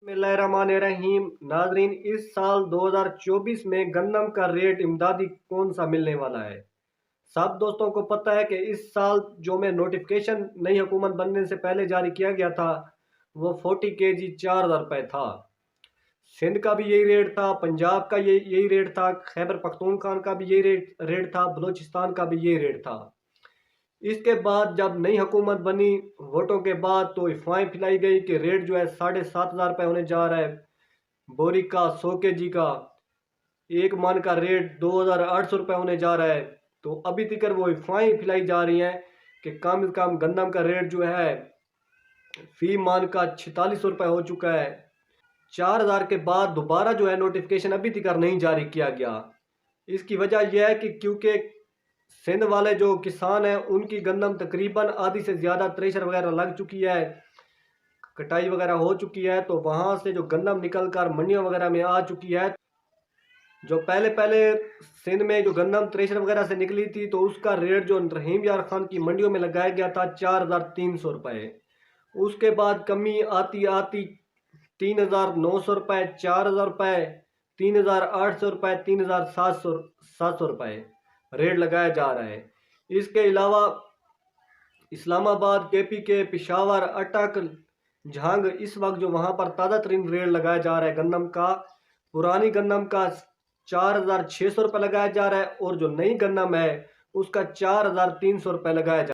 बिस्मिल्लाहिर्रहमानिर्रहीम। नाजरीन, इस साल 2024 में गंदम का रेट इमदादी कौन सा मिलने वाला है? सब दोस्तों को पता है कि इस साल जो में नोटिफिकेशन नई हुकूमत बनने से पहले जारी किया गया था वो 40 kg 4,000 रुपये था। सिंध का भी यही रेट था, पंजाब का यही रेट था, खैबर पख्तूनख्वा का भी यही रेट था, बलूचिस्तान का भी यही रेट था। इसके बाद जब नई हुकूमत बनी वोटों के बाद तो अफवाहें फैलाई गई कि रेट जो है 7,500 रुपये होने जा रहा है। बोरी का 100 kg का एक मन का रेट 2,800 रुपये होने जा रहा है। तो अभी तक वो अफवाहें फैलाई जा रही हैं कि कम से कम गंदम का रेट जो है फी मन का 4600 रुपये हो चुका है। 4,000 के बाद दोबारा जो है नोटिफिकेशन अभी तक नहीं जारी किया गया। इसकी वजह यह है कि क्योंकि सिंध वाले जो किसान हैं उनकी गंदम तकरीबन आधी से ज़्यादा थ्रेशर वगैरह लग चुकी है, कटाई वगैरह हो चुकी है, तो वहाँ से जो गंदम निकल कर मंडियों वगैरह में आ चुकी है। जो पहले पहले सिंध में जो गंदम थ्रेशर वगैरह से निकली थी तो उसका रेट जो रहीम यार खान की मंडियों में लगाया गया था 4,300 रुपये। उसके बाद कमी आती आती 3,900 रुपये, 4,000 रुपये, 3,800 रुपये, 3,700 रुपये रेट लगाया जा रहा है। इसके अलावा इस्लामाबाद, KPK, पेशावर, अटक, झांग इस वक्त जो वहाँ पर ताज़ा तरीन रेट लगाया जा रहा है गंदम का, पुरानी गंदम का 4,600 रुपये लगाया जा रहा है और जो नई गंदम है उसका 4,300 रुपये लगाया जा रहा है।